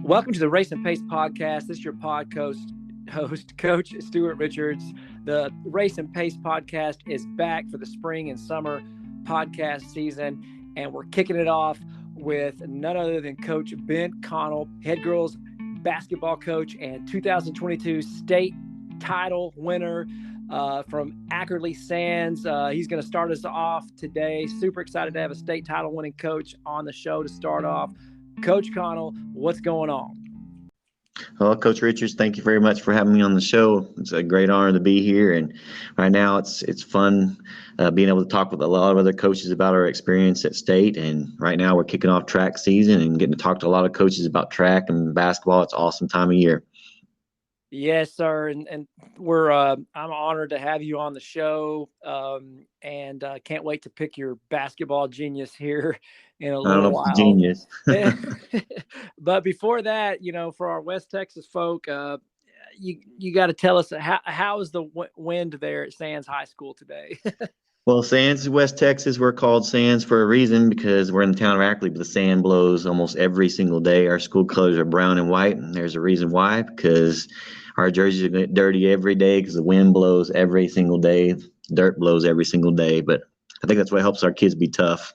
Welcome to the Race and Pace podcast. This is your host, Coach Stuart Richards. The Race and Pace podcast is back for the spring and summer podcast season, and we're kicking it off with none other than Coach Ben Connell, head girls basketball coach and 2022 state title winner from Ector Sands. He's going to start us off today. Super excited to have a state title winning coach on the show to start off. Coach Connell, what's going on? Well, Coach Richards, thank you very much for having me on the show. It's a great honor to be here, and right now it's fun being able to talk with a lot of other coaches about our experience at state. And right now we're kicking off track season and getting to talk to a lot of coaches about track and basketball. It's an awesome time of year. Yes, sir, and we're I'm honored to have you on the show, and can't wait to pick your basketball genius here in a little while. Genius. But before that, for our West Texas folk, you got to tell us how is the wind there at Sands High School today? Well, Sands is West Texas. We're called Sands for a reason because we're in the town of Ackley, but the sand blows almost every single day. Our school colors are brown and white, and there's a reason why, because our jerseys get dirty every day because the wind blows every single day. Dirt blows every single day, but I think that's what helps our kids be tough.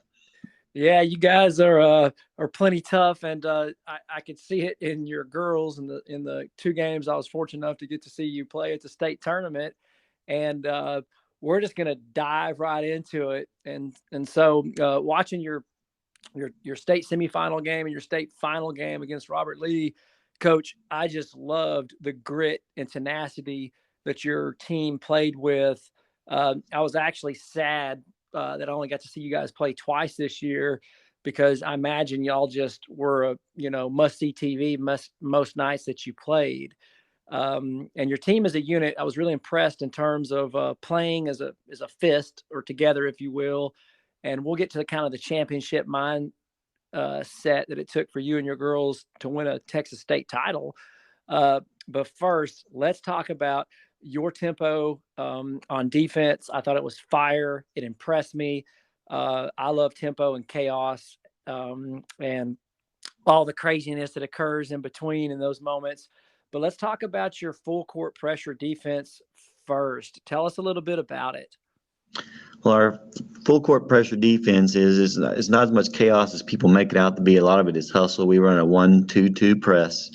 Yeah, you guys are plenty tough, and I could see it in your girls in the two games I was fortunate enough to get to see you play at the state tournament, and we're just going to dive right into it. And so watching your state semifinal game and your state final game against Robert Lee, Coach, I just loved the grit and tenacity that your team played with. I was actually sad that I only got to see you guys play twice this year, because I imagine y'all just were must-see TV most nights that you played. And your team as a unit, I was really impressed in terms of playing as a fist, or together, if you will. And we'll get to kind of the championship mindset that it took for you and your girls to win a Texas state title. But first, let's talk about your tempo on defense. I thought it was fire. It impressed me. I love tempo and chaos and all the craziness that occurs in between in those moments. But let's talk about your full court pressure defense first. Tell us a little bit about it. Well, our full court pressure defense is not as much chaos as people make it out to be. A lot of it is hustle. We run a 1-2-2 press,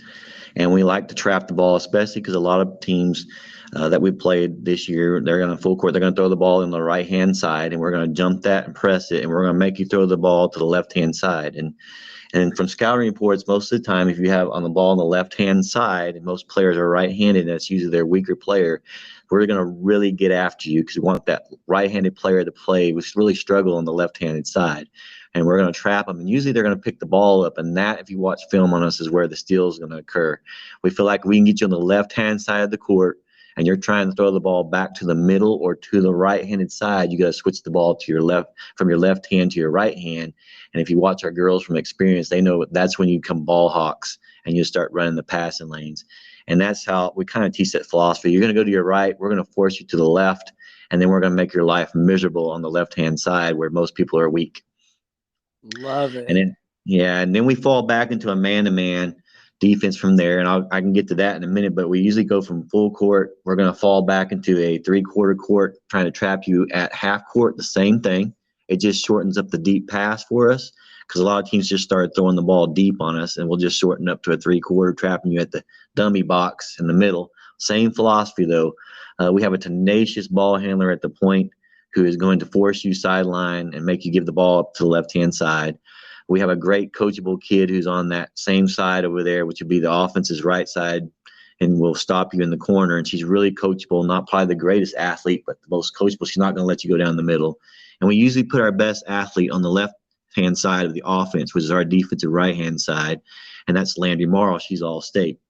and we like to trap the ball, especially because a lot of teams that we played this year, they're going to full court. They're going to throw the ball in the right-hand side, and we're going to jump that and press it, and we're going to make you throw the ball to the left-hand side. And from scouting reports, most of the time, if you have on the ball on the left-hand side, and most players are right-handed, and that's usually their weaker player, we're going to really get after you because we want that right-handed player to play. We really struggle on the left-handed side, and we're going to trap them. And usually they're going to pick the ball up, and that, if you watch film on us, is where the steal is going to occur. We feel like we can get you on the left-hand side of the court, and you're trying to throw the ball back to the middle or to the right-handed side. You got to switch the ball to your left, from your left hand to your right hand. And if you watch our girls from experience, they know that's when you become ball hawks and you start running the passing lanes. And that's how we kind of teach that philosophy. You're going to go to your right. We're going to force you to the left, and then we're going to make your life miserable on the left-hand side where most people are weak. Love it. And then we fall back into a man-to-man defense from there, and I can get to that in a minute, but we usually go from full court. We're going to fall back into a three-quarter court, trying to trap you at half court, the same thing. It just shortens up the deep pass for us, because a lot of teams just started throwing the ball deep on us, and we'll just shorten up to a three-quarter, trapping you at the dummy box in the middle. Same philosophy, though. We have a tenacious ball handler at the point who is going to force you sideline and make you give the ball up to the left-hand side. We have a great coachable kid who's on that same side over there, which would be the offense's right side, and will stop you in the corner. And she's really coachable, not probably the greatest athlete, but the most coachable. She's not going to let you go down the middle. And we usually put our best athlete on the left-hand side of the offense, which is our defensive right-hand side, and that's Landry Morrow. She's all-state.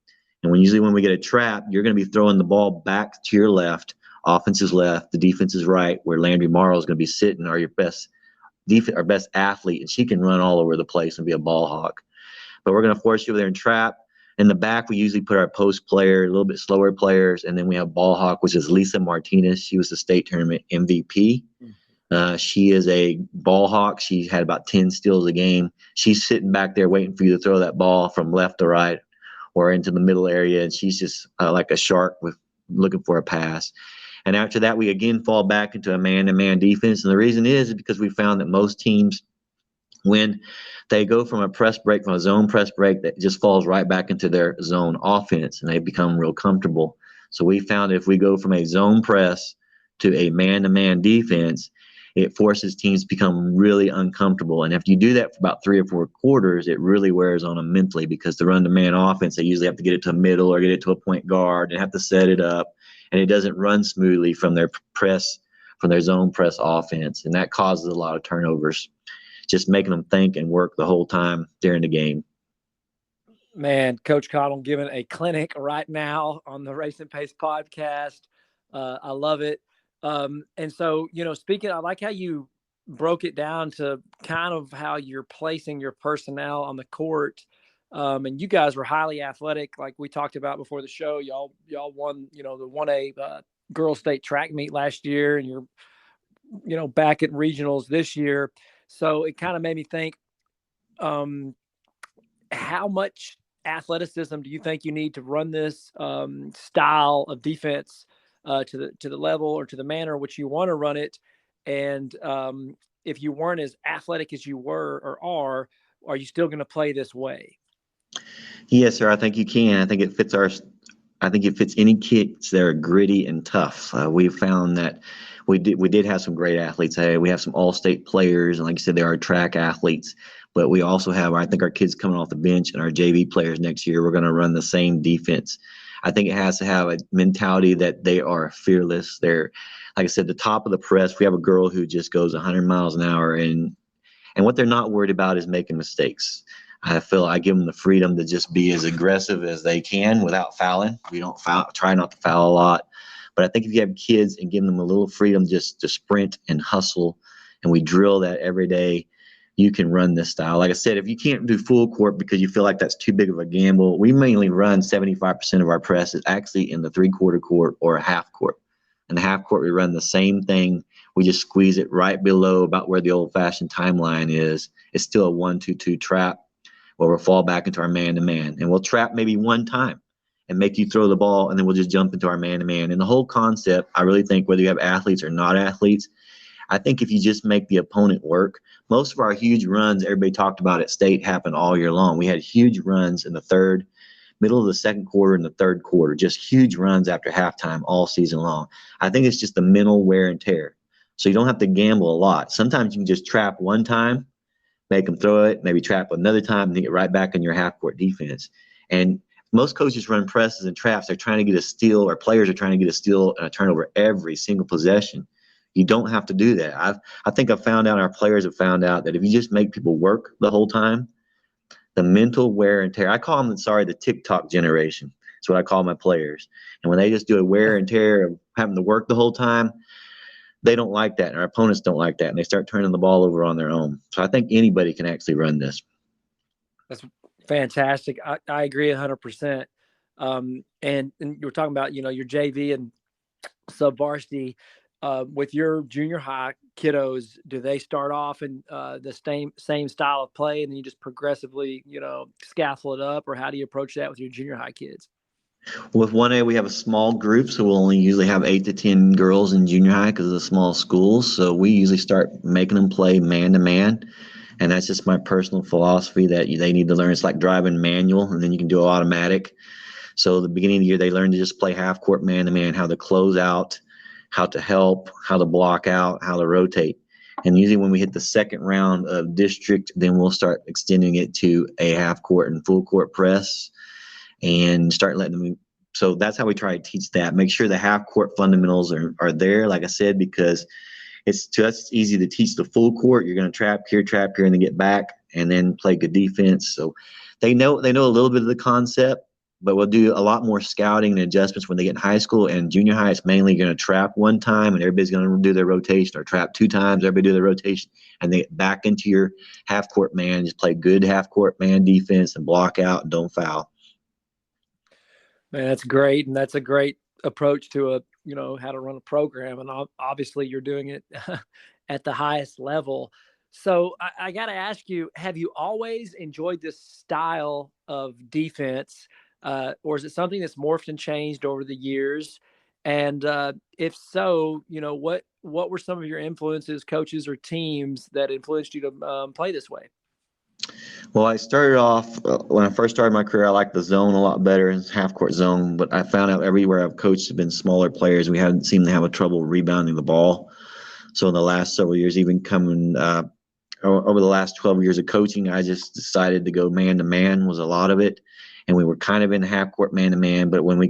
And when we get a trap, you're going to be throwing the ball back to your left. Offense is left, the defense is right, where Landry Morrow is going to be sitting, or your best our best athlete, and she can run all over the place and be a ball hawk. But we're going to force you over there and trap. In the back, we usually put our post player, a little bit slower players, and then we have ball hawk, which is Lisa Martinez. She was the state tournament MVP. She is a ball hawk. She had about 10 steals a game. She's sitting back there waiting for you to throw that ball from left to right or into the middle area, and she's just like a shark with looking for a pass. And after that, we again fall back into a man-to-man defense. And the reason is because we found that most teams, when they go from a press break, from a zone press break, that just falls right back into their zone offense, and they become real comfortable. So we found if we go from a zone press to a man-to-man defense, it forces teams to become really uncomfortable. And if you do that for about 3 or 4 quarters, it really wears on them mentally, because the run-to-man offense, they usually have to get it to a middle or get it to a point guard and have to set it up, and it doesn't run smoothly from their zone press offense, and that causes a lot of turnovers, just making them think and work the whole time during the game. Man, Coach Connell giving a clinic right now on the Race and Pace podcast. I love it. And so, speaking, I like how you broke it down to kind of how you're placing your personnel on the court. And you guys were highly athletic, like we talked about before the show. Y'all won, the 1A girls state track meet last year, and you're, back at regionals this year. So it kind of made me think, how much athleticism do you think you need to run this style of defense to the level or to the manner in which you want to run it? And if you weren't as athletic as you were or are you still going to play this way? Yes, sir. I think you can. I think it fits any kids that are gritty and tough. We've found that we did have some great athletes. We have some all-state players, and like you said, there are track athletes. But we also have, I think, our kids coming off the bench and our JV players next year. We're going to run the same defense. I think it has to have a mentality that they are fearless. They're, like I said, the top of the press. We have a girl who just goes 100 miles an hour, and what they're not worried about is making mistakes. I feel I give them the freedom to just be as aggressive as they can without fouling. We don't try not to foul a lot. But I think if you have kids and give them a little freedom just to sprint and hustle, and we drill that every day, you can run this style. Like I said, if you can't do full court because you feel like that's too big of a gamble, we mainly run 75% of our presses actually in the 3/4 court or a half court. In the half court, we run the same thing. We just squeeze it right below about where the old-fashioned timeline is. It's still a 1-2-2 trap, where we'll fall back into our man-to-man. And we'll trap maybe one time and make you throw the ball, and then we'll just jump into our man-to-man. And the whole concept, I really think, whether you have athletes or not athletes, I think if you just make the opponent work, most of our huge runs everybody talked about at state happened all year long. We had huge runs in the middle of the second quarter and the third quarter, just huge runs after halftime all season long. I think it's just the mental wear and tear. So you don't have to gamble a lot. Sometimes you can just trap one time, make them throw it, maybe trap another time, and then get right back in your half-court defense. And most coaches run presses and traps. They're trying to get a steal, or players are trying to get a steal and a turnover every single possession. You don't have to do that. I think our players have found out that if you just make people work the whole time, the mental wear and tear, I call them, the TikTok generation. That's what I call my players. And when they just do a wear and tear of having to work the whole time, they don't like that, and our opponents don't like that, and they start turning the ball over on their own. So I think anybody can actually run this. That's fantastic. I agree 100%. And you were talking about, your JV and sub-varsity. With your junior high kiddos, do they start off in the same style of play, and then you just progressively, scaffold it up, or how do you approach that with your junior high kids? With 1A, we have a small group, so we'll only usually have 8 to 10 girls in junior high because of the small schools. So we usually start making them play man-to-man, and that's just my personal philosophy that they need to learn. It's like driving manual, and then you can do automatic. So the beginning of the year, they learn to just play half-court man-to-man, how to close out, how to help, how to block out, how to rotate. And usually when we hit the second round of district, then we'll start extending it to a half-court and full-court press, and start letting them. So that's how we try to teach that. Make sure the half-court fundamentals are there, like I said, because it's just easy to teach the full court. You're going to trap here, and then get back, and then play good defense. So they know a little bit of the concept, but we'll do a lot more scouting and adjustments when they get in high school. And junior high, it's mainly going to trap one time, and everybody's going to do their rotation, or trap 2 times, everybody do their rotation, and they get back into your half-court man. Just play good half-court man defense and block out and don't foul. Man, that's great. And that's a great approach to how to run a program. And obviously you're doing it at the highest level. So I got to ask you, have you always enjoyed this style of defense? or is it something that's morphed and changed over the years? And if so, what were some of your influences, coaches or teams that influenced you to play this way? Well, I started off when I first started my career. I liked the zone a lot better, half court zone. But I found out everywhere I've coached have been smaller players. We haven't seemed to have a trouble rebounding the ball. So in the last several years, even coming over the last 12 years of coaching, I just decided to go man to man was a lot of it. And we were kind of in half court man to man. But when I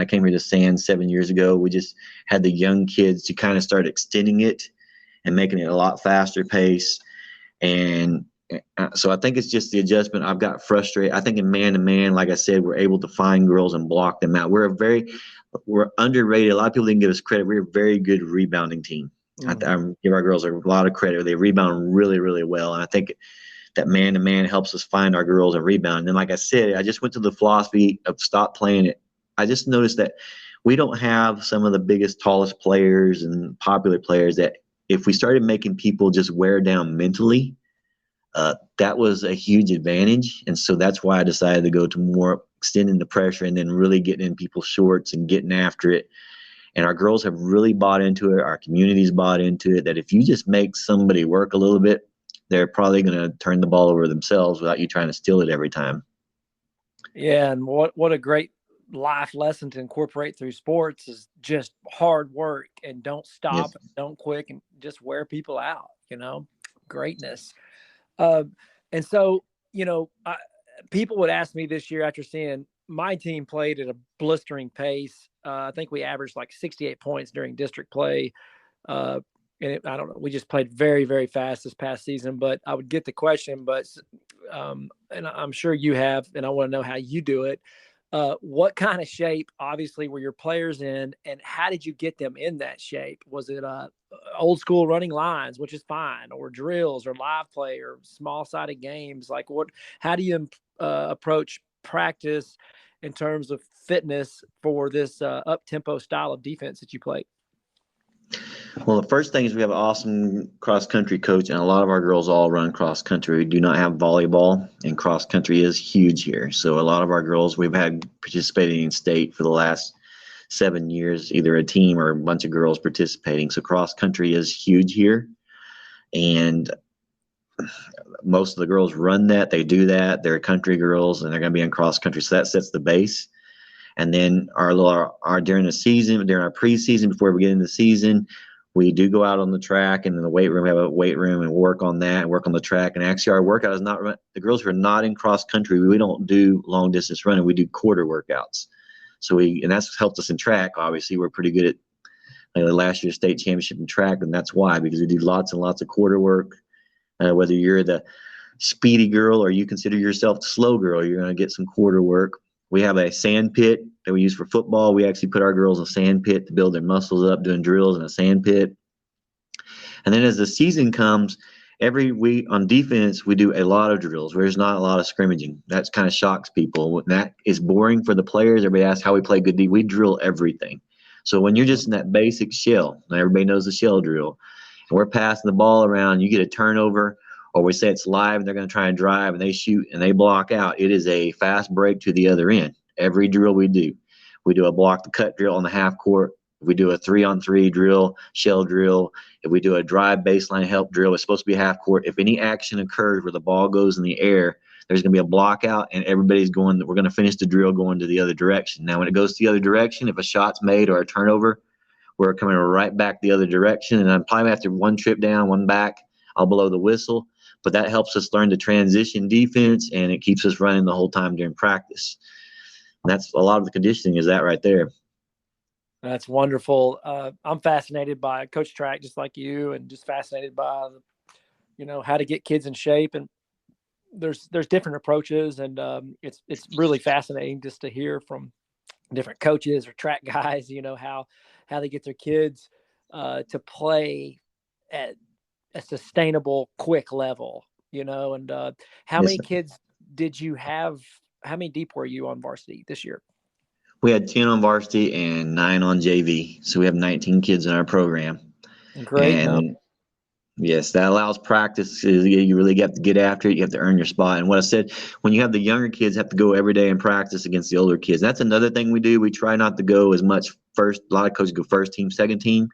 came here to Sands 7 years ago, we just had the young kids to kind of start extending it and making it a lot faster pace. And so I think it's just the adjustment. I've got frustrated. I think in man to man, like I said, we're able to find girls and block them out. We're underrated. A lot of people didn't give us credit. We're a very good rebounding team. I give our girls a lot of credit. They rebound really, really well. And I think that man to man helps us find our girls and rebound. And then, like I said, I just went to the philosophy of stop playing it. I just noticed that we don't have some of the biggest, tallest players and popular players that if we started making people just wear down mentally, that was a huge advantage. And so that's why I decided to go to more extending the pressure and then really getting in people's shorts and getting after it. And our girls have really bought into it. Our community's bought into it, that if you just make somebody work a little bit, they're probably going to turn the ball over themselves without you trying to steal it every time. Yeah, and what a great life lesson to incorporate through sports is just hard work and don't stop, Yes. and don't quit, and just wear people out, greatness. And so, people would ask me this year after seeing my team played at a blistering pace. I think we averaged like 68 points during district play. I don't know, we just played very, very fast this past season, but I would get the question, and I'm sure you have, and I want to know how you do it. What kind of shape, obviously, were your players in, and how did you get them in that shape? Was it old school running lines, which is fine, or drills, or live play, or small sided games? Like how do you approach practice in terms of fitness for this up tempo style of defense that you play? Well, the first thing is we have an awesome cross country coach, and a lot of our girls all run cross country. We do not have volleyball, and cross country is huge here. So a lot of our girls we've had participating in state for the last 7 years, either a team or a bunch of girls participating. So cross country is huge here, and most of the girls run that. They do that. They're country girls, and they're going to be in cross country. So that sets the base. And then our during the season, during our preseason, before we get into the season, we do go out on the track and in the weight room, we have a weight room and work on that and work on the track. And actually our workout is not the girls who are not in cross country. We don't do long distance running. We do quarter workouts. And that's helped us in track. Obviously we're pretty good at last year's state championship in track. And that's why, because we do lots and lots of quarter work. Whether you're the speedy girl or you consider yourself the slow girl, you're going to get some quarter work. We have a sand pit that we use for football. We actually put our girls in a sand pit to build their muscles up, doing drills in a sand pit. And then as the season comes, every week on defense, we do a lot of drills where there's not a lot of scrimmaging. That kind of shocks people. That is boring for the players. Everybody asks how we play good D. We drill everything. So when you're just in that basic shell, and everybody knows the shell drill, and we're passing the ball around, you get a turnover, or we say it's live and they're going to try and drive and they shoot and they block out. It is a fast break to the other end. Every drill we do a block the cut drill on the half court. If we do a 3-on-3 drill, shell drill, if we do a drive baseline help drill, it's supposed to be half court. If any action occurs where the ball goes in the air, there's going to be a block out and we're going to finish the drill going to the other direction. Now, when it goes to the other direction, if a shot's made or a turnover, we're coming right back the other direction. And I'm probably after one trip down, one back, I'll blow the whistle. But that helps us learn the transition defense, and it keeps us running the whole time during practice. And that's a lot of the conditioning is that right there. That's wonderful. I'm fascinated by coach track, just like you, and just fascinated by, how to get kids in shape. And there's different approaches, and it's really fascinating just to hear from different coaches or track guys, how they get their kids to play at a sustainable, quick level, and how many kids did you have? How many deep were you on varsity this year? We had 10 on varsity and 9 on JV. So we have 19 kids in our program. Great. And Yes, that allows practice. You really have to get after it. You have to earn your spot. And what I said, when you have the younger kids have to go every day and practice against the older kids. That's another thing we do. We try not to go as much first. A lot of coaches go first team, second team.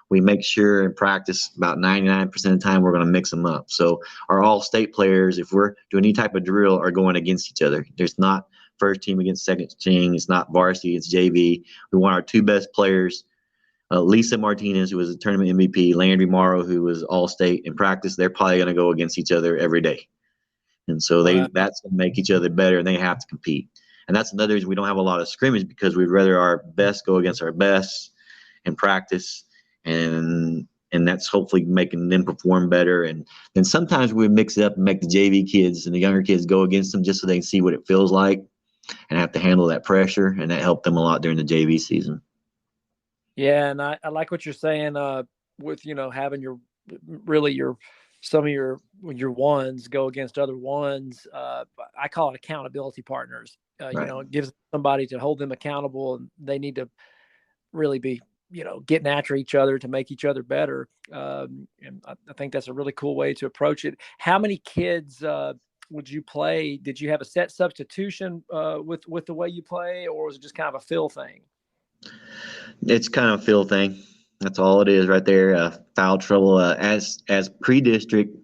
We make sure in practice about 99% of the time we're going to mix them up. So our all-state players, if we're doing any type of drill, are going against each other. There's not first team against second team. It's not varsity. It's JV. We want our two best players. Lisa Martinez, who was a tournament MVP, Landry Morrow, who was all-state in practice. They're probably going to go against each other every day, and so that's going to make each other better, and they have to compete. And that's another reason we don't have a lot of scrimmage, because we'd rather our best go against our best in practice, and that's hopefully making them perform better. And then sometimes we mix it up and make the JV kids and the younger kids go against them just so they can see what it feels like and have to handle that pressure, and that helped them a lot during the JV season. Yeah, and I like what you're saying with having some of your ones go against other ones. I call it accountability partners. Right. It gives somebody to hold them accountable, and they need to really be getting after each other to make each other better. And I think that's a really cool way to approach it. How many kids would you play? Did you have a set substitution with the way you play, or was it just kind of a feel thing? It's kind of a feel thing. That's all it is right there. Foul trouble. As pre-district,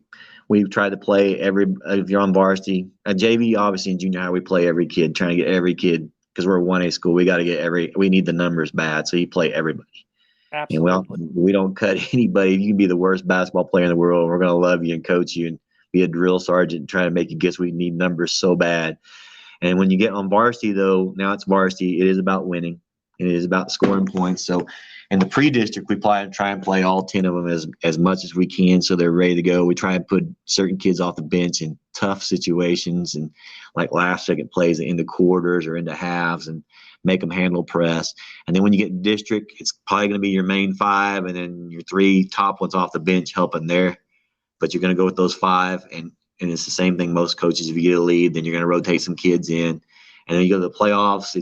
we've tried to play if you're on varsity. JV, obviously, in junior high, we play every kid, trying to get every kid, because we're a 1A school. We got to get we need the numbers bad, so you play everybody. Absolutely. And we don't cut anybody. You can be the worst basketball player in the world. We're going to love you and coach you and be a drill sergeant and try to make you guess we need numbers so bad. And when you get on varsity, though, now it's varsity, it is about winning. It is about scoring points. So in the pre-district, we try and play all 10 of them as much as we can, so they're ready to go. We try and put certain kids off the bench in tough situations, and like last-second plays in the quarters or into halves, and make them handle press. And then when you get district, it's probably going to be your main five, and then your three top ones off the bench helping there. But you're going to go with those five, and it's the same thing most coaches. If you get a lead, then you're going to rotate some kids in. And then you go to the playoffs,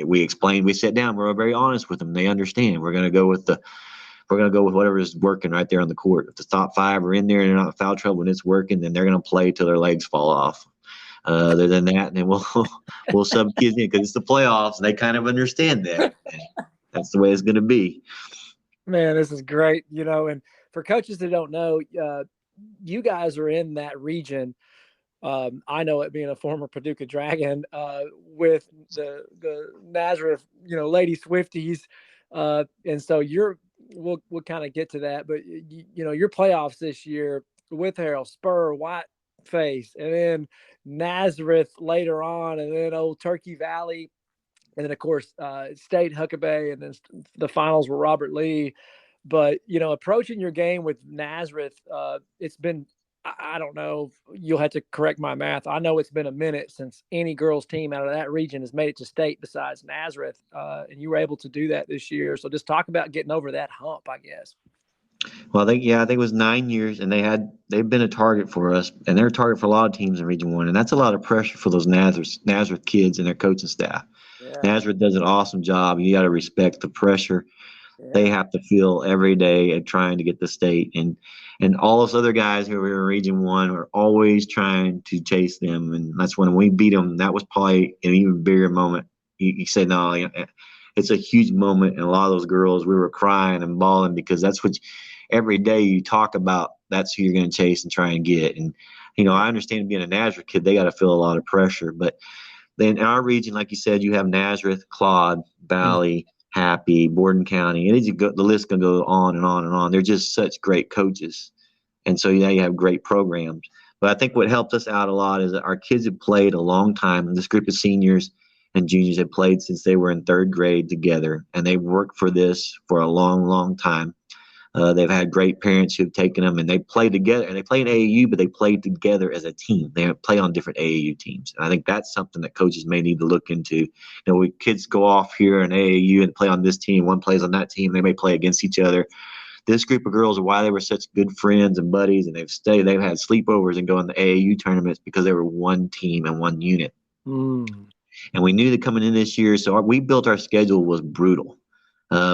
we sit down, we're very honest with them. They understand. We're going to go with whatever is working right there on the court. If the top five are in there and they're not in foul trouble and it's working, then they're going to play till their legs fall off. Other than that, and then we'll sub kids in, because it's the playoffs and they kind of understand that. That's the way it's going to be. Man, this is great. And for coaches that don't know, you guys are in that region. I know it, being a former Paducah Dragon, with the Nazareth, Lady Swifties. And so we'll kind of get to that, but your playoffs this year with Harold, Spur, Whiteface, and then Nazareth later on, and then Old Turkey Valley, and then of course State Huckabee, and then the finals were Robert Lee. But approaching your game with Nazareth, it's been, I don't know, you'll have to correct my math. I know it's been a minute since any girls team out of that region has made it to state besides Nazareth, and you were able to do that this year. So just talk about getting over that hump, I guess. Well, I think it was 9 years, and they've been a target for us, and they're a target for a lot of teams in Region 1, and that's a lot of pressure for those Nazareth kids and their coaching staff. Yeah. Nazareth does an awesome job. You got to respect the pressure they have to feel every day at trying to get the state, and all those other guys who are in Region 1 are always trying to chase them, and that's when we beat them. That was probably an even bigger moment. You said, no, it's a huge moment, and a lot of those girls, we were crying and bawling, because that's what every day you talk about. That's who you're going to chase and try and get. And I understand being a Nazareth kid, they got to feel a lot of pressure, but then in our region, like you said, you have Nazareth, Claude, Valley, Happy, Borden County, and the list can go on and on and on. They're just such great coaches, and so you have great programs. But I think what helped us out a lot is that our kids have played a long time. This group of seniors and juniors have played since they were in third grade together, and they've worked for this for a long, long time. They've had great parents who've taken them, and they play together, and they play in AAU, but they play together as a team. They play on different AAU teams. And I think that's something that coaches may need to look into. Kids go off here in AAU and play on this team. One plays on that team. They may play against each other. This group of girls are why they were such good friends and buddies, and they've had sleepovers and go in the AAU tournaments because they were one team and one unit. And we knew that coming in this year, so we built our schedule was brutal.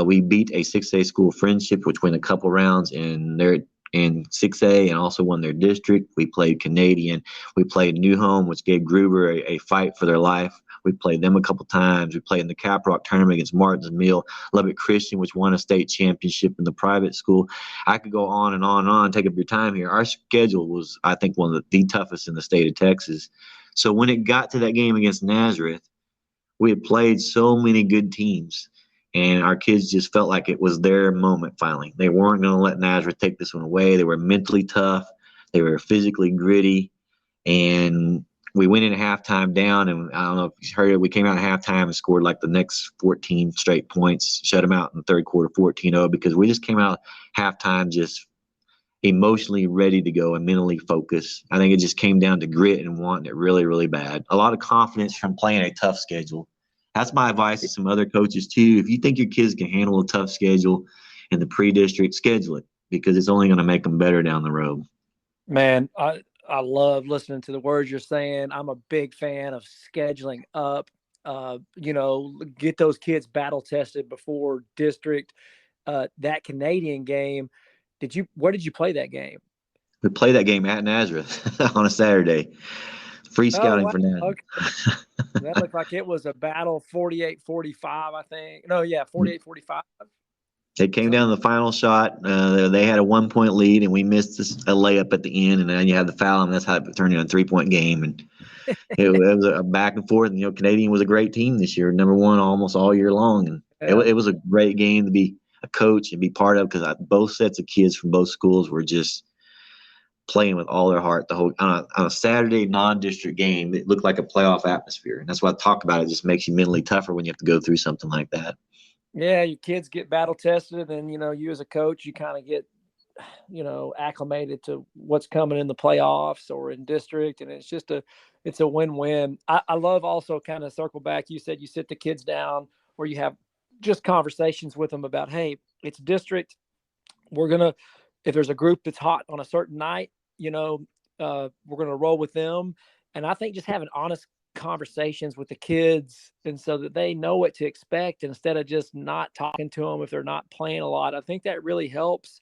We beat a 6A school friendship, which went a couple rounds, and their in 6A and also won their district. We played Canadian. We played New Home, which gave Gruber a fight for their life. We played them a couple times. We played in the Caprock tournament against Martins Mill, Lubbock Christian, which won a state championship in the private school. I could go on and on and on, take up your time here. Our schedule was, I think, one of the toughest in the state of Texas. So when it got to that game against Nazareth, we had played so many good teams, and our kids just felt like it was their moment finally. They weren't going to let Nazareth take this one away. They were mentally tough. They were physically gritty, and we went in halftime down, and I don't know if you heard it, we came out at halftime and scored like the next 14 straight points, shut them out in the third quarter 14-0, because we just came out halftime just emotionally ready to go and mentally focused. I think it just came down to grit and wanting it really, really bad. A lot of confidence from playing a tough schedule. That's my advice to some other coaches too. If you think your kids can handle a tough schedule in the pre-district, schedule it, because it's only going to make them better down the road. Man, I love listening to the words you're saying. I'm a big fan of scheduling up. Get those kids battle tested before district. That Canadian game, where did you play that game? We played that game at Nazareth on a Saturday. Free Oh, scouting wow. for Nazareth. Okay. That looked like it was a battle 48-45, I think. No, yeah, 48-45. It came down to the final shot. They had a 1-point lead, and we missed a layup at the end, and then you had the foul, and that's how it turned into a 3-point game. And it was a back and forth. And, Canadian was a great team this year, number one almost all year long. And it was a great game to be a coach and be part of, because both sets of kids from both schools were just playing with all their heart. On a Saturday non-district game, it looked like a playoff atmosphere. And that's what I talk about. It just makes you mentally tougher when you have to go through something like that. Yeah, your kids get battle tested, and you as a coach, you kind of get acclimated to what's coming in the playoffs or in district, and it's a win-win. I love also kind of circle back. You said you sit the kids down, or you have just conversations with them about, hey, it's district. If there's a group that's hot on a certain night, we're gonna roll with them. And I think just having honest conversations with the kids, and so that they know what to expect, instead of just not talking to them if they're not playing a lot, I think that really helps,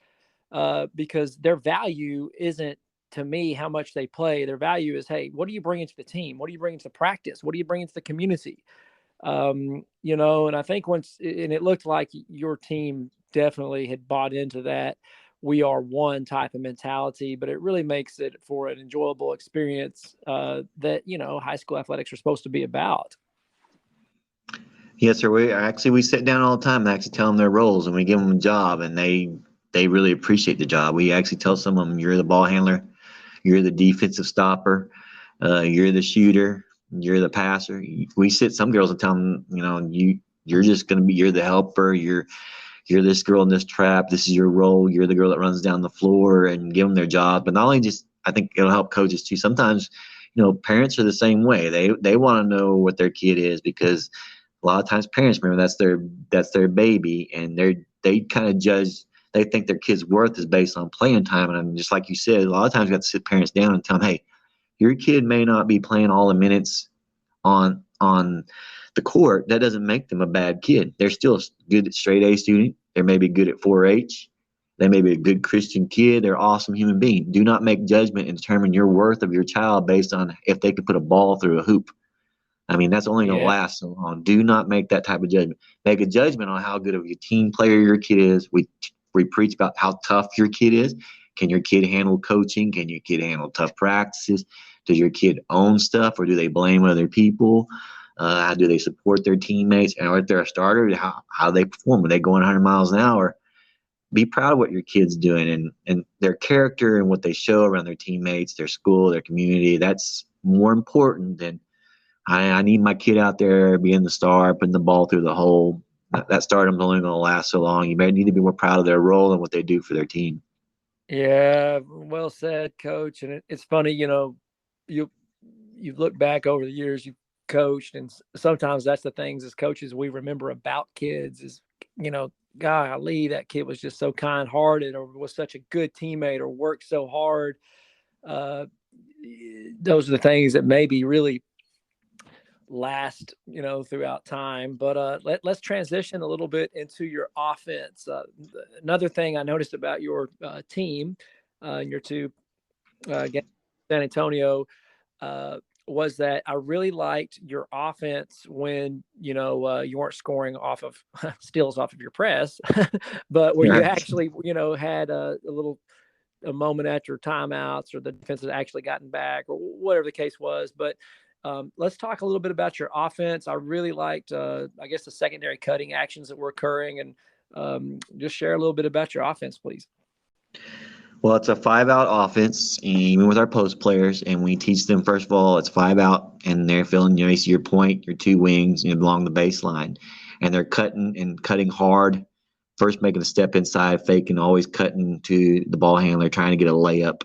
because their value isn't, to me, how much they play. Their value is, hey, what are you bringing to the team? What are you bringing to practice? What are you bringing to the community? And I think and it looked like your team definitely had bought into that we are one type of mentality, but it really makes it for an enjoyable experience, that, high school athletics are supposed to be about. Yes, sir. We sit down all the time and actually tell them their roles, and we give them a job, and they really appreciate the job. We actually tell some of them, you're the ball handler, you're the defensive stopper, you're the shooter, you're the passer. We sit some girls and tell them, you're just going to be, you're the helper, you're this girl in this trap, this is your role, you're the girl that runs down the floor, and give them their job. But not only just, I think it'll help coaches too. Sometimes, parents are the same way. They want to know what their kid is, because a lot of times parents, remember, that's their baby, and they kind of judge. They think their kid's worth is based on playing time. And just like you said, a lot of times you have to sit parents down and tell them, hey, your kid may not be playing all the minutes on the court. That doesn't make them a bad kid. They're still good at straight A student. They may be good at 4-H. They may be a good Christian kid. They're an awesome human being. Do not make judgment and determine your worth of your child based on if they can put a ball through a hoop. I mean, that's only going to last so long. Do not make that type of judgment. Make a judgment on how good of a team player your kid is. We preach about how tough your kid is. Can your kid handle coaching? Can your kid handle tough practices? Does your kid own stuff, or do they blame other people? How do they support their teammates? And if they're a starter, how they perform? Are they going 100 miles an hour? Be proud of what your kid's doing, and their character and what they show around their teammates, their school, their community. That's more important than I need my kid out there being the star, putting the ball through the hole. That stardom's only going to last so long. You may need to be more proud of their role and what they do for their team. Yeah, well said, Coach. And it's funny, you look back over the years you've coached, and sometimes that's the things as coaches we remember about kids is, golly, that kid was just so kind-hearted, or was such a good teammate, or worked so hard. Those are the things that maybe really last, throughout time. But let's transition a little bit into your offense. Another thing I noticed about your team, in your two games in San Antonio was that I really liked your offense when, you weren't scoring off of steals off of your press, but where you actually, had a moment after timeouts or the defense has actually gotten back or whatever the case was. But let's talk a little bit about your offense. I really liked, I guess, the secondary cutting actions that were occurring, and just share a little bit about your offense, please. Well, it's a 5-out offense, even with our post players, and we teach them, first of all, it's 5-out, and they're filling, you see your point, your two wings, along the baseline, and they're cutting hard, first making a step inside, faking, always cutting to the ball handler, trying to get a layup.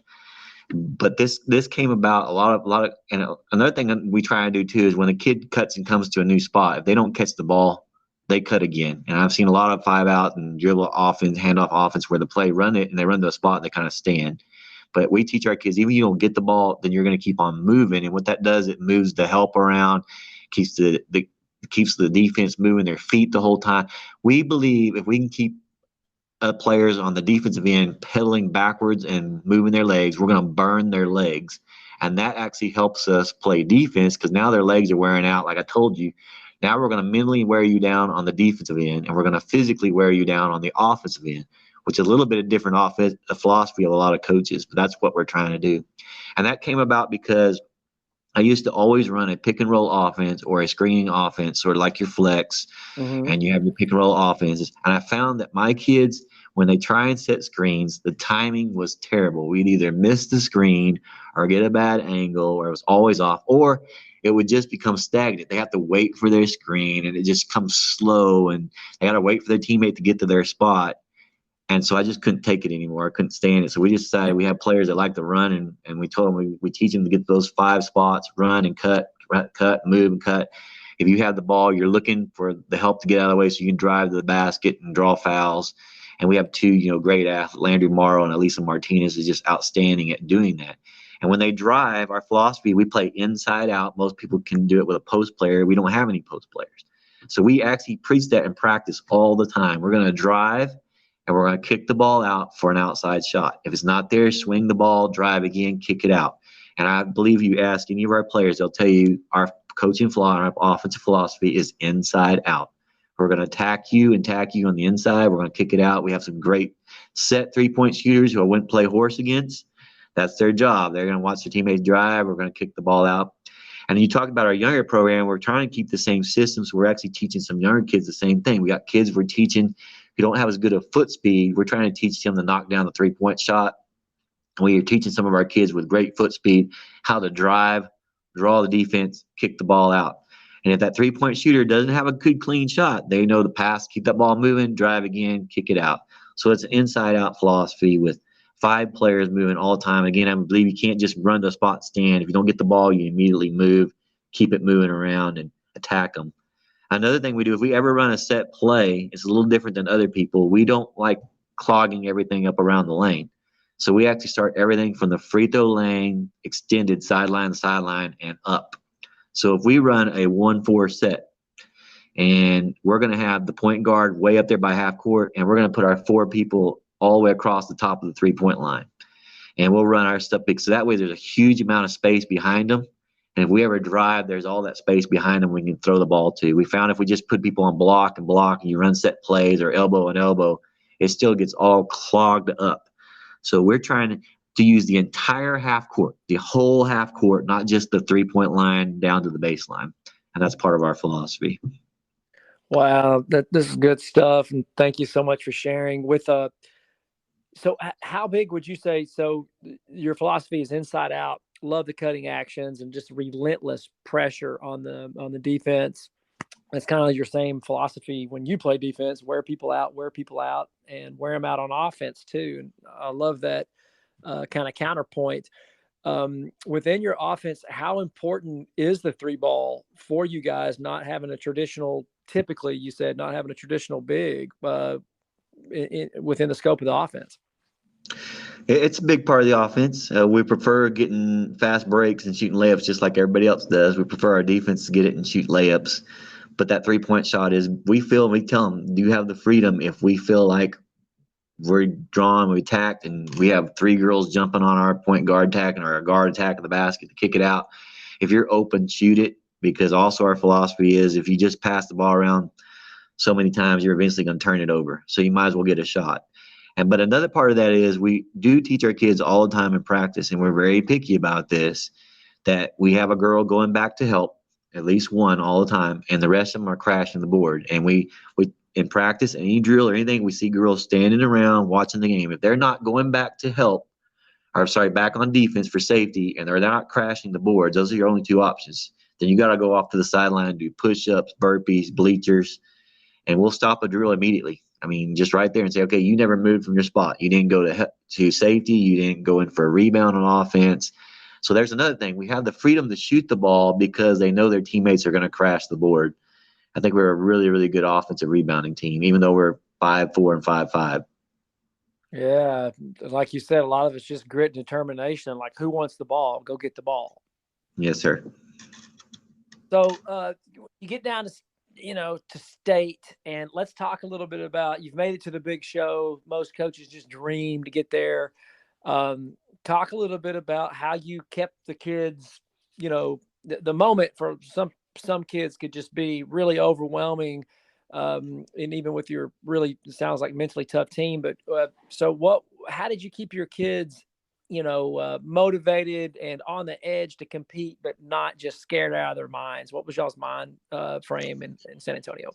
But this came about a lot of, and another thing we try to do too is when a kid cuts and comes to a new spot, if they don't catch the ball, they cut again. And I've seen a lot of 5-out and dribble offense, handoff offense where the play run it and they run to a spot and they kind of stand. But we teach our kids, even if you don't get the ball, then you're going to keep on moving. And what that does, it moves the help around, keeps the defense moving their feet the whole time. We believe if we can keep players on the defensive end pedaling backwards and moving their legs, we're going to burn their legs. And that actually helps us play defense because now their legs are wearing out. Like I told you, now we're going to mentally wear you down on the defensive end, and we're going to physically wear you down on the offensive end, which is a little bit of different philosophy of a lot of coaches, but that's what we're trying to do. And that came about because I used to always run a pick and roll offense or a screening offense, sort of like your flex, and you have your pick and roll offenses. And I found that my kids, when they try and set screens, the timing was terrible. We'd either miss the screen or get a bad angle, or it was always off, or it would just become stagnant. They have to wait for their screen, and it just comes slow, and they got to wait for their teammate to get to their spot. And so I just couldn't take it anymore. I couldn't stand it. So we just decided we have players that like to run, and we told them we teach them to get those 5 spots, run and cut, move and cut. If you have the ball, you're looking for the help to get out of the way so you can drive to the basket and draw fouls. And we have 2, great athletes, Landry Morrow and Elisa Martinez is just outstanding at doing that. And when they drive, our philosophy, we play inside out. Most people can do it with a post player. We don't have any post players. So we actually preach that in practice all the time. We're going to drive, and we're going to kick the ball out for an outside shot. If it's not there, swing the ball, drive again, kick it out. And I believe you ask any of our players, they'll tell you our coaching philosophy, our offensive philosophy is inside out. We're going to attack you on the inside. We're going to kick it out. We have some great set 3-point shooters who I wouldn't play horse against. That's their job. They're going to watch their teammates drive. We're going to kick the ball out. And you talk about our younger program, we're trying to keep the same system. So we're actually teaching some younger kids the same thing. We got kids we're teaching who don't have as good a foot speed. We're trying to teach them to knock down the 3-point shot. We are teaching some of our kids with great foot speed how to drive, draw the defense, kick the ball out. And if that 3-point shooter doesn't have a good, clean shot, they know the pass, keep that ball moving, drive again, kick it out. So it's an inside-out philosophy with 5 players moving all the time. Again, I believe you can't just run to a spot stand. If you don't get the ball, you immediately move, keep it moving around, and attack them. Another thing we do, if we ever run a set play, it's a little different than other people. We don't like clogging everything up around the lane. So we actually start everything from the free throw lane, extended sideline to sideline, and up. So if we run a 1-4 set, and we're going to have the point guard way up there by half court, and we're going to put our 4 people all the way across the top of the 3-point line. And we'll run our stuff big. So that way there's a huge amount of space behind them. And if we ever drive, there's all that space behind them we can throw the ball to. We found if we just put people on block, and you run set plays or elbow and elbow, it still gets all clogged up. So we're trying to use the entire half court, the whole half court, not just the 3-point line down to the baseline. And that's part of our philosophy. Wow, this is good stuff. And thank you so much for sharing with so how big would you say, so your philosophy is inside out, love the cutting actions and just relentless pressure on the defense. It's kind of your same philosophy when you play defense, wear people out, and wear them out on offense too. And I love that kind of counterpoint. Within your offense, how important is the 3 ball for you guys, not having a traditional, typically you said not having a traditional big within the scope of the offense? It's a big part of the offense. We prefer getting fast breaks and shooting layups just like everybody else does. We prefer our defense to get it and shoot layups. But that 3-point shot is, we tell them, do you have the freedom if we feel like we're drawn, we attacked, and we have 3 girls jumping on our point guard attack and our guard attack of the basket to kick it out. If you're open, shoot it, because also our philosophy is if you just pass the ball around so many times, you're eventually going to turn it over. So you might as well get a shot. But another part of that is we do teach our kids all the time in practice, and we're very picky about this, that we have a girl going back to help, at least one all the time, and the rest of them are crashing the board. And we in practice, any drill or anything, we see girls standing around watching the game. If they're not going back to help, or sorry, back on defense for safety, and they're not crashing the boards, those are your only 2 options. Then you got to go off to the sideline and do push-ups, burpees, bleachers, and we'll stop a drill immediately. I mean, just right there and say, okay, you never moved from your spot. You didn't go to safety. You didn't go in for a rebound on offense. So there's another thing. We have the freedom to shoot the ball because they know their teammates are going to crash the board. I think we're a really, really good offensive rebounding team, even though we're 5'4" and 5'5". Yeah, like you said, a lot of it's just grit and determination. Like, who wants the ball? Go get the ball. Yes, sir. So you get down to to state, and let's talk a little bit about, you've made it to the big show. Most coaches just dream to get there. Talk a little bit about how you kept the kids. The moment for some kids could just be really overwhelming, and even with your really, it sounds like, mentally tough team. But how did you keep your kids motivated and on the edge to compete, but not just scared out of their minds? What was y'all's mind frame in San Antonio?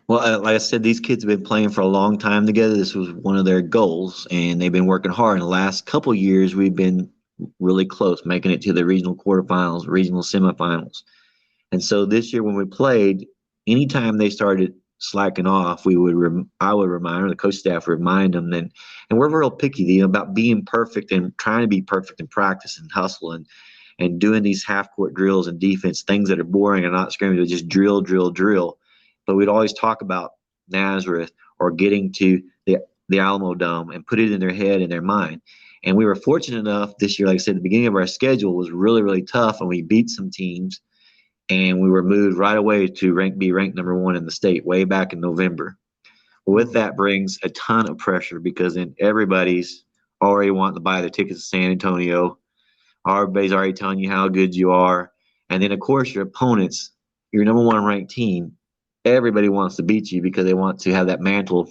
Well, like I said, these kids have been playing for a long time together. This was one of their goals, and they've been working hard. In the last couple of years, we've been really close, making it to the regional quarterfinals, regional semifinals. And so this year when we played, anytime they started slacking off, I would remind, or the coach staff would remind them. And we're real picky about being perfect and trying to be perfect in practice and hustle and doing these half-court drills and defense, things that are boring and not screaming, to just drill, drill, drill. But we'd always talk about Nazareth or getting to the Alamo Dome and put it in their head and their mind. And we were fortunate enough this year, like I said, the beginning of our schedule was really, really tough, and we beat some teams. And we were moved right away to be ranked number 1 in the state way back in November. With that brings a ton of pressure, because then everybody's already wanting to buy their tickets to San Antonio. Everybody's already telling you how good you are. And then, of course, your opponents, your number 1 ranked team, everybody wants to beat you because they want to have that mantle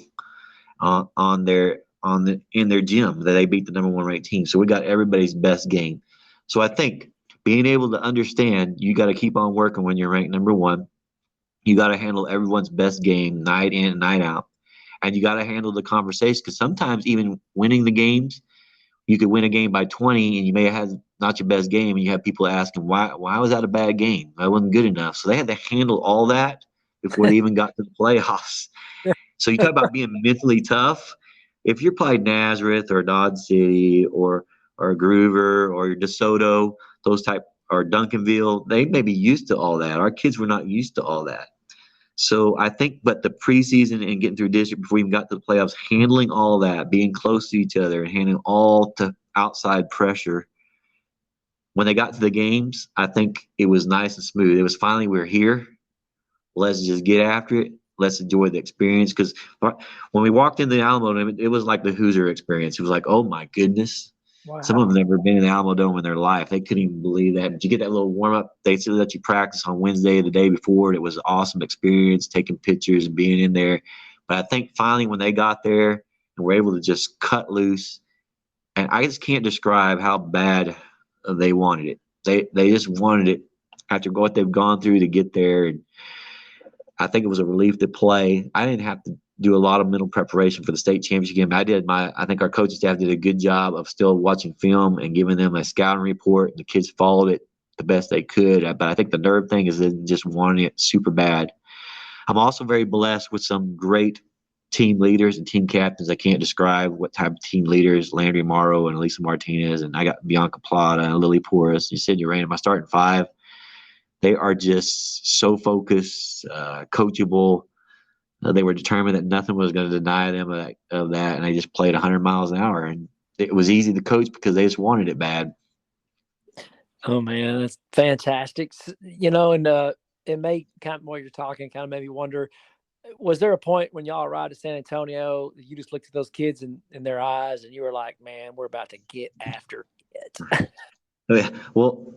in their gym that they beat the number 1 ranked team. So we got everybody's best game. So I think being able to understand, you got to keep on working when you're ranked number 1. You got to handle everyone's best game night in and night out. And you got to handle the conversation, because sometimes even winning the games, you could win a game by 20 and you may have had not your best game, and you have people asking, why was that a bad game? I wasn't good enough. So they had to handle all that before they even got to the playoffs. So you talk about being mentally tough. If you're playing Nazareth or Dodge City or Groover or DeSoto, those type, or Duncanville, they may be used to all that. Our kids were not used to all that. So I think, but the preseason and getting through district before we even got to the playoffs, handling all that, being close to each other and handling all the outside pressure. When they got to the games, I think it was nice and smooth. It was finally, we're here. Let's just get after it. Let's enjoy the experience. Because when we walked into the Alamo Dome, it was like the Hoosier experience. It was like, oh my goodness. Wow. Some of them have never been in the Alamo Dome in their life. They couldn't even believe that. But you get that little warm-up. They still let you practice on Wednesday, the day before. It was an awesome experience, taking pictures and being in there. But I think finally when they got there and were able to just cut loose, and I just can't describe how bad they wanted it. They just wanted it after what they've gone through to get there. And I think it was a relief to play. I didn't have to do a lot of mental preparation for the state championship game. I think our coaching staff did a good job of still watching film and giving them a scouting report. The kids followed it the best they could. But I think the nerve thing is they just wanting it super bad. I'm also very blessed with some great team leaders and team captains. I can't describe what type of team leaders, Landry Morrow and Elisa Martinez, and I got Bianca Plata and Lily Porras. You said you ran my starting 5. They are just so focused, coachable. They were determined that nothing was going to deny them of that, and they just played 100 miles an hour. And it was easy to coach because they just wanted it bad. Oh man, that's fantastic. And it may kind of, while you're talking, kind of made me wonder. Was there a point when y'all arrived to San Antonio, you just looked at those kids in their eyes and you were like, man, we're about to get after it? Well,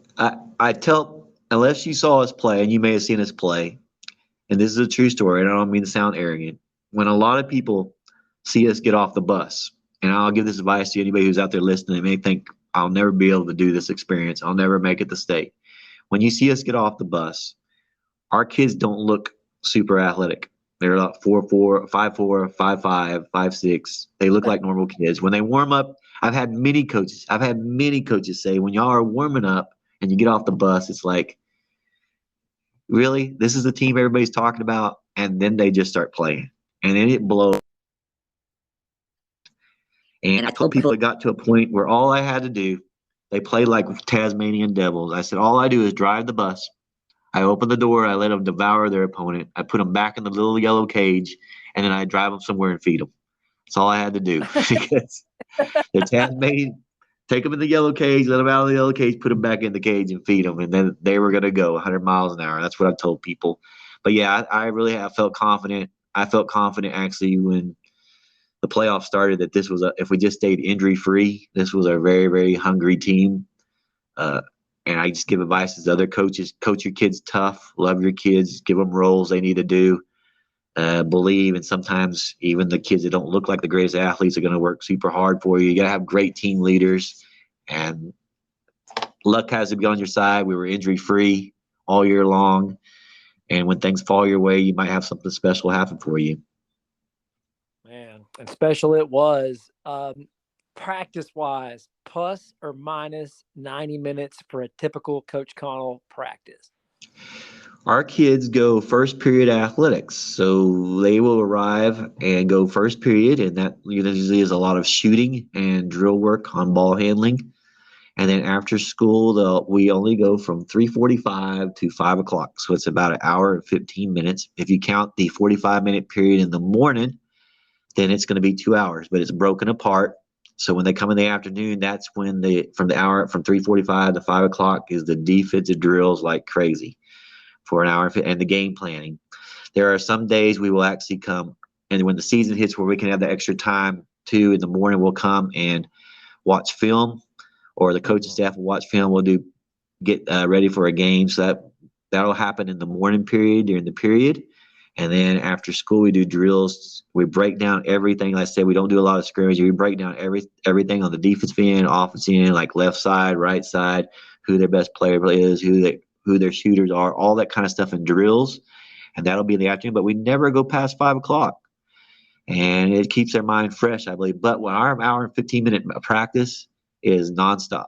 I tell, unless you saw us play, and you may have seen us play, and this is a true story, and I don't mean to sound arrogant, when a lot of people see us get off the bus, and I'll give this advice to anybody who's out there listening that may think, I'll never be able to do this experience, I'll never make it to state. When you see us get off the bus, our kids don't look super athletic. They're about 4'4", 5'4", 5'5", 5'6". They look like normal kids. When they warm up, I've had many coaches say, when y'all are warming up and you get off the bus, it's like, really? This is the team everybody's talking about? And then they just start playing. And then it blows. And I told people it got to a point where all I had to do, they played like Tasmanian devils. I said, all I do is drive the bus. I open the door, I let them devour their opponent. I put them back in the little yellow cage, and then I drive them somewhere and feed them. That's all I had to do. Because they're Tasmanian. Take them in the yellow cage, let them out of the yellow cage, put them back in the cage and feed them. And then they were going to go 100 miles an hour. That's what I told people. But yeah, I really have felt confident. I felt confident actually when the playoffs started that this was if we just stayed injury free, this was a very, very hungry team. And I just give advice to other coaches: coach your kids tough, love your kids, give them roles they need to do, believe. And sometimes even the kids that don't look like the greatest athletes are going to work super hard for you. You got to have great team leaders, and luck has to be on your side. We were injury free all year long. And when things fall your way, you might have something special happen for you. Man, and special it was. Practice-wise, plus or minus 90 minutes for a typical Coach Connell practice? Our kids go first period athletics. So they will arrive and go first period, and that usually is a lot of shooting and drill work on ball handling. And then after school, we only go from 3:45 to 5 o'clock. So it's about an hour and 15 minutes. If you count the 45-minute period in the morning, then it's going to be 2 hours, but it's broken apart. So when they come in the afternoon, that's when from 3:45 to 5 o'clock is the defensive drills like crazy for an hour, and the game planning. There are some days we will actually come, and when the season hits where we can have the extra time too, in the morning we'll come and watch film, or the coaching staff will watch film. We'll get ready for a game. So that'll happen in the morning period during the period. And then after school, we do drills. We break down everything. Like I said, we don't do a lot of scrimmage. We break down everything on the defensive end, offensive end, like left side, right side, who their best player is, who their shooters are, all that kind of stuff in drills. And that'll be in the afternoon. But we never go past 5 o'clock. And it keeps their mind fresh, I believe. But when our hour and 15-minute practice is nonstop,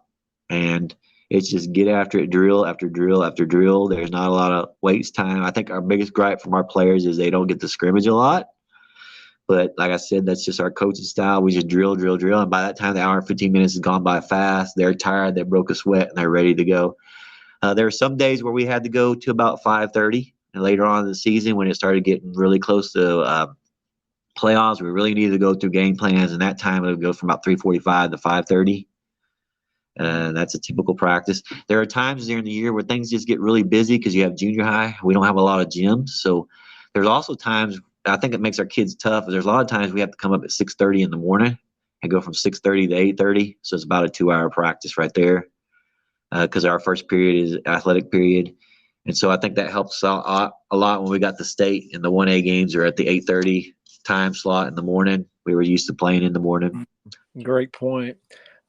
and it's just get after it, drill after drill after drill. There's not a lot of waste time. I think our biggest gripe from our players is they don't get to scrimmage a lot. But like I said, that's just our coaching style. We just drill, drill, drill. And by that time, the hour and 15 minutes has gone by fast. They're tired. They broke a sweat, and they're ready to go. There are some days where we had to go to about 5:30. And later on in the season, when it started getting really close to playoffs, we really needed to go through game plans. And that time, it would go from about 3:45 to 5:30. That's a typical practice. There are times during the year where things just get really busy because you have junior high. We don't have a lot of gyms. So there's also times, I think it makes our kids tough. There's a lot of times we have to come up at 6:30 in the morning and go from 6:30 to 8:30. So it's about a 2-hour practice right there because our first period is athletic period. And so I think that helps out a lot when we got to state, and the 1A games are at the 8:30 time slot in the morning. We were used to playing in the morning. Great point.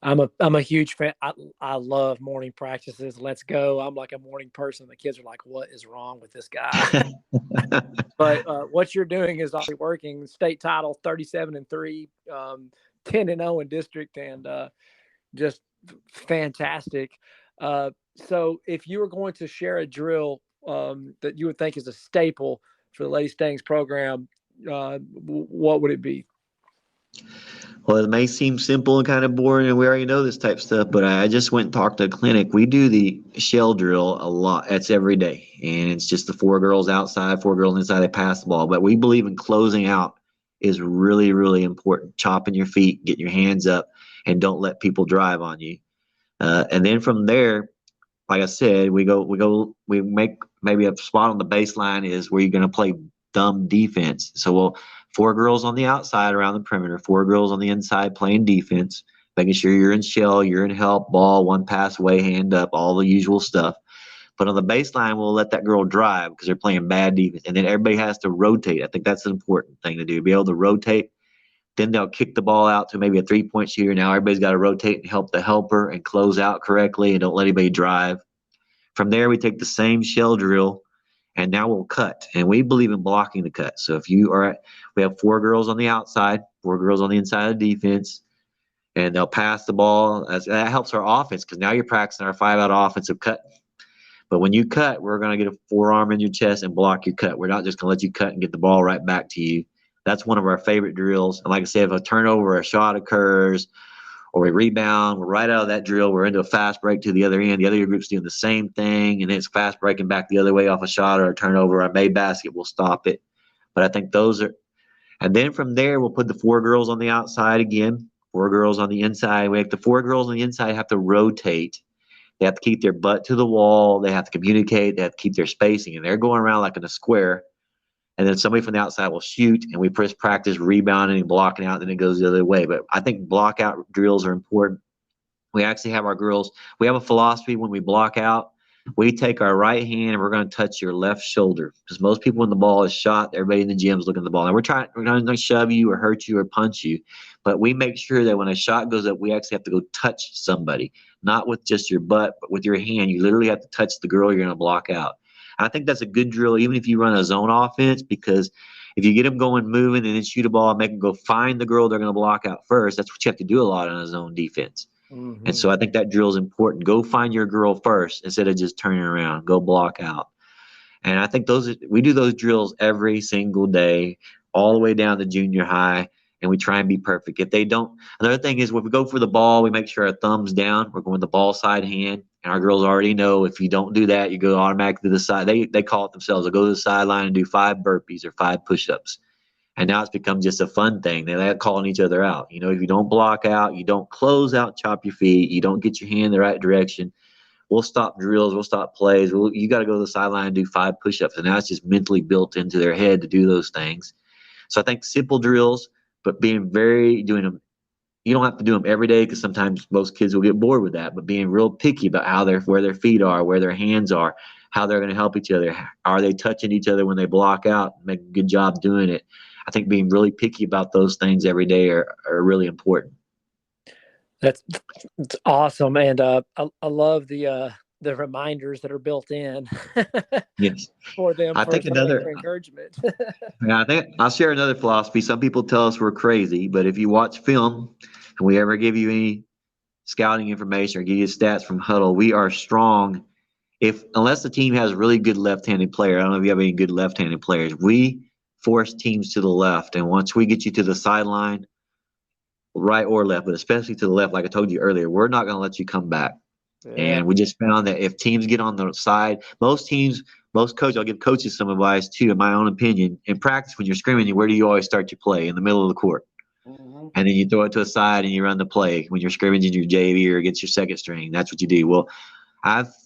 I'm a huge fan. I love morning practices. Let's go. I'm like a morning person. The kids are like, what is wrong with this guy? But what you're doing is obviously working. State title, 37-3, 10-0 in district, and just fantastic. So if you were going to share a drill that you would think is a staple for the Lady Mustangs program, what would it be? Well, it may seem simple and kind of boring, and we already know this type of stuff, but I just went and talked to a clinic. We do the shell drill a lot. That's every day, and it's just the 4 girls outside, 4 girls inside. They pass the ball, but we believe in closing out is really, really important. Chopping your feet, getting your hands up, and don't let people drive on you. And then from there, like I said, we make maybe a spot on the baseline is where you're going to play thumb defense. So we'll 4 girls on the outside around the perimeter, 4 girls on the inside playing defense, making sure you're in shell, you're in help, ball, one pass away, hand up, all the usual stuff. But on the baseline, we'll let that girl drive because they're playing bad defense. And then everybody has to rotate. I think that's an important thing to do, be able to rotate. Then they'll kick the ball out to maybe a 3-point shooter. Now everybody's got to rotate and help the helper and close out correctly and don't let anybody drive. From there, we take the same shell drill, and now we'll cut. And we believe in blocking the cut. So if you are we have 4 girls on the outside, 4 girls on the inside of the defense, and they'll pass the ball. That helps our offense because now you're practicing our 5-out offensive cut. But when you cut, we're going to get a forearm in your chest and block your cut. We're not just going to let you cut and get the ball right back to you. That's one of our favorite drills. And like I said, if a turnover or a shot occurs or a rebound, we're right out of that drill. We're into a fast break to the other end. The other group's doing the same thing, and it's fast breaking back the other way off a shot or a turnover or a made basket. We'll stop it. But I think those are – and then from there, we'll put the 4 girls on the outside again, 4 girls on the inside. We have the 4 girls on the inside have to rotate. They have to keep their butt to the wall. They have to communicate. They have to keep their spacing. And they're going around like in a square. And then somebody from the outside will shoot, and we practice rebounding and blocking out, and then it goes the other way. But I think block out drills are important. We actually have our girls, we have a philosophy when we block out. We take our right hand and we're going to touch your left shoulder because most people when the ball is shot, everybody in the gym is looking at the ball. And we're not going to shove you or hurt you or punch you, but we make sure that when a shot goes up, we actually have to go touch somebody, not with just your butt, but with your hand. You literally have to touch the girl you're going to block out. And I think that's a good drill, even if you run a zone offense, because if you get them going, moving, and then shoot a ball and make them go find the girl they're going to block out first, that's what you have to do a lot in a zone defense. Mm-hmm. And so I think that drill is important. Go find your girl first instead of just turning around. Go block out. And I think we do those drills every single day, all the way down to junior high, and we try and be perfect. If they don't, another thing is when we go for the ball, we make sure our thumb's down. We're going the ball side hand, and our girls already know if you don't do that, you go automatically to the side. They call it themselves. They'll go to the sideline and do 5 burpees or 5 push-ups. And now it's become just a fun thing. They like calling each other out. You know, if you don't block out, you don't close out, chop your feet, you don't get your hand in the right direction, we'll stop drills, we'll stop plays. You got to go to the sideline and do 5 push-ups. And now it's just mentally built into their head to do those things. So I think simple drills, but doing them. You don't have to do them every day because sometimes most kids will get bored with that. But being real picky about where their feet are, where their hands are, how they're going to help each other. Are they touching each other when they block out? Make a good job doing it. I think being really picky about those things every day are really important. That's awesome, and I love the reminders that are built in. Yes, for them. I think another encouragement. Yeah, I think I'll share another philosophy. Some people tell us we're crazy, but if you watch film and we ever give you any scouting information or give you stats from Huddle, we are strong. Unless the team has a really good left-handed player, I don't know if you have any good left-handed players. We force teams to the left, and once we get you to the sideline, right or left, but especially to the left, like I told you earlier, we're not going to let you come back. Yeah. And we just found that if teams get on the side, most coaches, I'll give coaches some advice too, in my own opinion. In practice, when you're scrimmaging, where do you always start your play? In the middle of the court. Mm-hmm. And then you throw it to a side and you run the play. When you're scrimmaging your JV or against your second string, that's what you do. Well,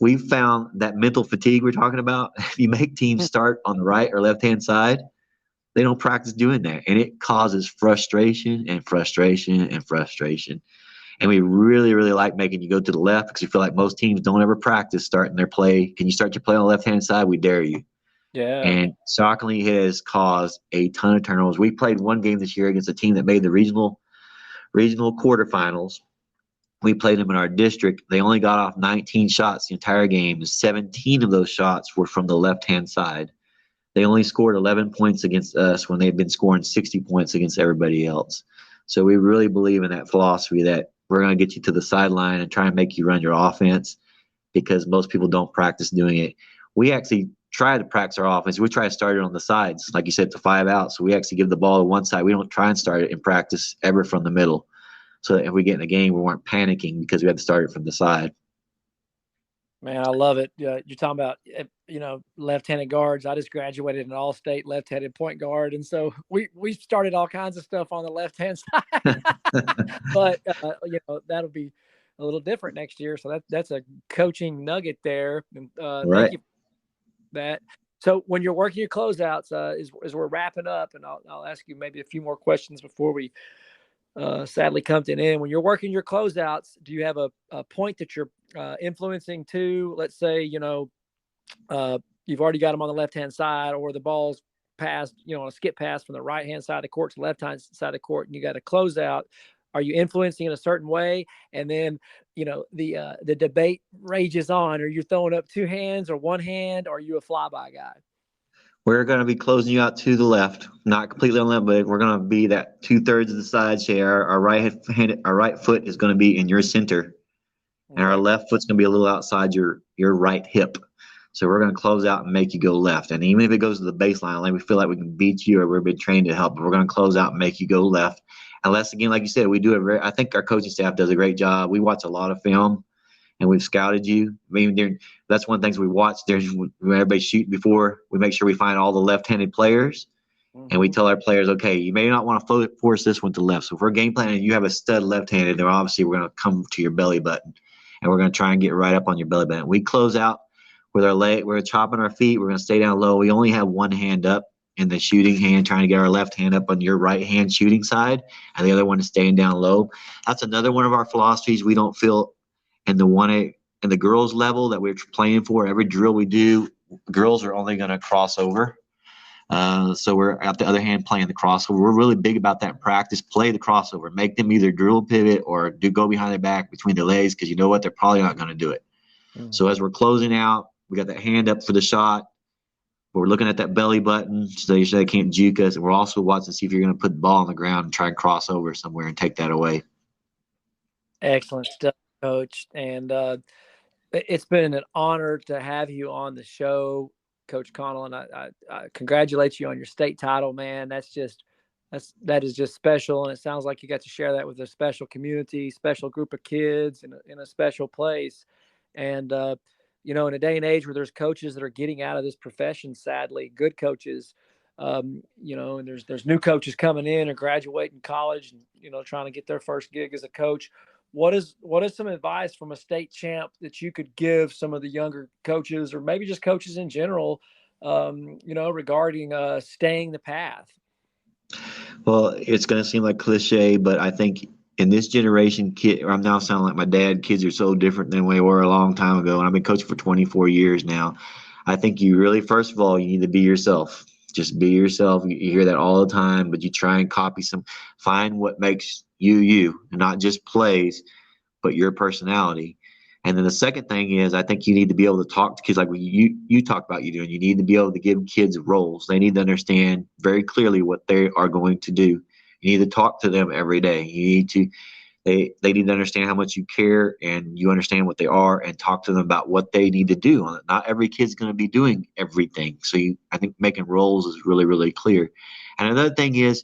we've found that mental fatigue we're talking about. If you make teams start on the right or left-hand side, they don't practice doing that. And it causes frustration and frustration and frustration. And we really, really like making you go to the left because we feel like most teams don't ever practice starting their play. Can you start your play on the left-hand side? We dare you. Yeah. And shockingly, it has caused a ton of turnovers. We played one game this year against a team that made the regional quarterfinals. We played them in our district. They only got off 19 shots the entire game. 17 of those shots were from the left-hand side. They only scored 11 points against us when they've been scoring 60 points against everybody else. So we really believe in that philosophy that we're going to get you to the sideline and try and make you run your offense because most people don't practice doing it. We actually try to practice our offense. We try to start it on the sides. Like you said, to 5 out. So we actually give the ball to one side. We don't try and start it in practice ever from the middle. So that if we get in a game, we weren't panicking because we had to start it from the side. Man, I love it. You're talking about, left-handed guards. I just graduated an all-state left-handed point guard. And so we started all kinds of stuff on the left-hand side. But, that'll be a little different next year. So that's a coaching nugget there. And right. Thank you for that. So when you're working your closeouts, as we're wrapping up, and I'll ask you maybe a few more questions before we sadly come to an end. When you're working your closeouts, do you have a point that you're influencing to? Let's say, you've already got them on the left-hand side, or the ball's passed, on a skip pass from the right-hand side of the court to the left-hand side of the court, and you got a closeout. Are you influencing in a certain way? And then, the debate rages on. Are you throwing up two hands or one hand? Or are you a flyby guy? We're going to be closing you out to the left, not completely on the left, but we're going to be that 2/3 of the side share. Our right foot is going to be in your center, and our left foot's going to be a little outside your right hip. So we're going to close out and make you go left. And even if it goes to the baseline, like we feel like we can beat you or we've been trained to help, but we're going to close out and make you go left. Unless, again, like you said, we do I think our coaching staff does a great job. We watch a lot of film, and we've scouted you. I mean, that's one of the things we watch. There's when everybody's shooting before, we make sure we find all the left-handed players, and we tell our players, okay, you may not want to force this one to left. So if we're game planning and you have a stud left-handed, then obviously we're going to come to your belly button, and we're going to try and get right up on your belly button. We close out with our leg. We're chopping our feet. We're going to stay down low. We only have one hand up in the shooting hand, trying to get our left hand up on your right hand shooting side, and the other one is staying down low. That's another one of our philosophies. We don't feel in the girls level that we're playing for. Every drill we do, girls are only going to cross over. So we're at the other hand playing the crossover. We're really big about that in practice. Play the crossover. Make them either drill pivot or go behind their back between their legs, because you know what? They're probably not going to do it. So as we're closing out, we got that hand up for the shot. We're looking at that belly button so they can't juke us. And we're also watching to see if you're going to put the ball on the ground and try and cross over somewhere and take that away. Excellent stuff, Coach. And it's been an honor to have you on the show, Coach Connell. And I congratulate you on your state title, man. That is just special. And it sounds like you got to share that with a special community, special group of kids in a special place. And, in a day and age where there's coaches that are getting out of this profession, sadly, good coaches, and there's new coaches coming in or graduating college and, trying to get their first gig as a coach. What is some advice from a state champ that you could give some of the younger coaches, or maybe just coaches in general, regarding staying the path? Well, it's going to seem like cliche, but I think in this generation, I'm now sounding like my dad. Kids are so different than we were a long time ago, and I've been coaching for 24 years now. I think you really, first of all, you need to be yourself. Just be yourself. You hear that all the time, but you try and copy find what makes you, and not just plays, but your personality. And then the second thing is, I think you need to be able to talk to kids like you talk about you doing. You need to be able to give kids roles. They need to understand very clearly what they are going to do. You need to talk to them every day. They need to understand how much you care and you understand what they are, and talk to them about what they need to do. Not every kid's going to be doing everything. So I think making roles is really, really clear. And another thing is,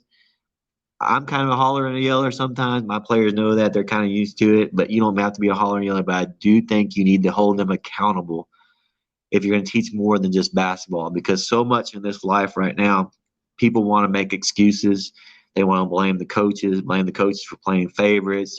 I'm kind of a holler and a yeller sometimes. My players know that. They're kind of used to it, but you don't have to be a holler and yeller. But I do think you need to hold them accountable if you're going to teach more than just basketball, because so much in this life right now, people want to make excuses. They want to blame the coaches for playing favorites,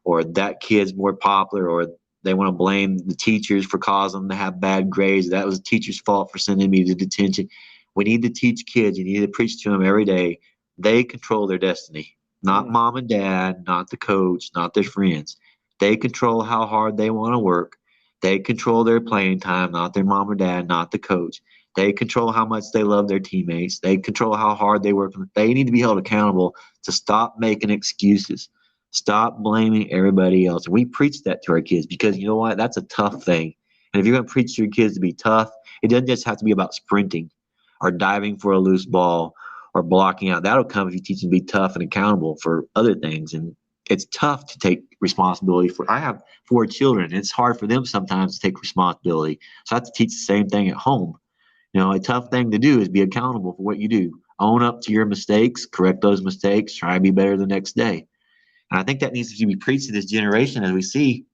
or that kid's more popular, or they want to blame the teachers for causing them to have bad grades. That was the teacher's fault for sending me to detention. We need to teach kids. You need to preach to them every day. They control their destiny, not mom and dad, not the coach, not their friends. They control how hard they want to work. They control their playing time, not their mom or dad, not the coach. They control how much they love their teammates. They control how hard they work. They need to be held accountable to stop making excuses. Stop blaming everybody else. And we preach that to our kids, because you know what? That's a tough thing. And if you're going to preach to your kids to be tough, it doesn't just have to be about sprinting or diving for a loose ball or blocking out. That'll come if you teach them to be tough and accountable for other things. And it's tough to take responsibility for. I have 4 children. It's hard for them sometimes to take responsibility. So I have to teach the same thing at home. A tough thing to do is be accountable for what you do. Own up to your mistakes, correct those mistakes, try and be better the next day. And I think that needs to be preached to this generation, as we see,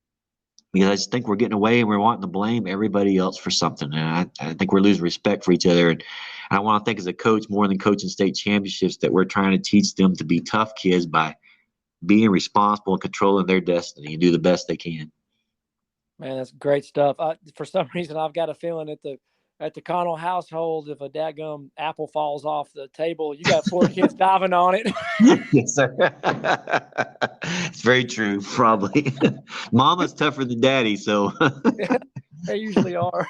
because I just think we're getting away and we're wanting to blame everybody else for something. And I think we're losing respect for each other. And I want to think as a coach, more than coaching state championships, that we're trying to teach them to be tough kids by being responsible and controlling their destiny and do the best they can. Man, that's great stuff. For some reason, I've got a feeling that at the Connell household, if a daggum apple falls off the table, you got 4 kids diving on it. Yes, sir. It's very true. Probably. Mama's tougher than daddy, so. They usually are.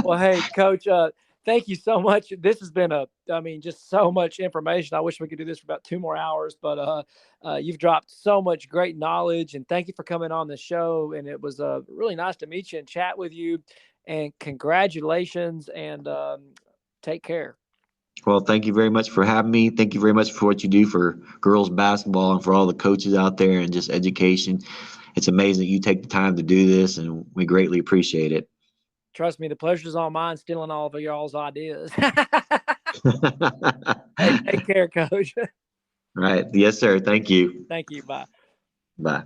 Well, hey, Coach, thank you so much. This has been just so much information. I wish we could do this for about 2 more hours, but you've dropped so much great knowledge, and thank you for coming on the show. And it was really nice to meet you and chat with you. And congratulations, and take care. Well, thank you very much for having me. Thank you very much for what you do for girls basketball and for all the coaches out there and just education. It's amazing that you take the time to do this, and we greatly appreciate it. Trust me, the pleasure's all mine, stealing all of y'all's ideas. Hey, take care, Coach. All right. Yes, sir. Thank you. Thank you. Bye. Bye.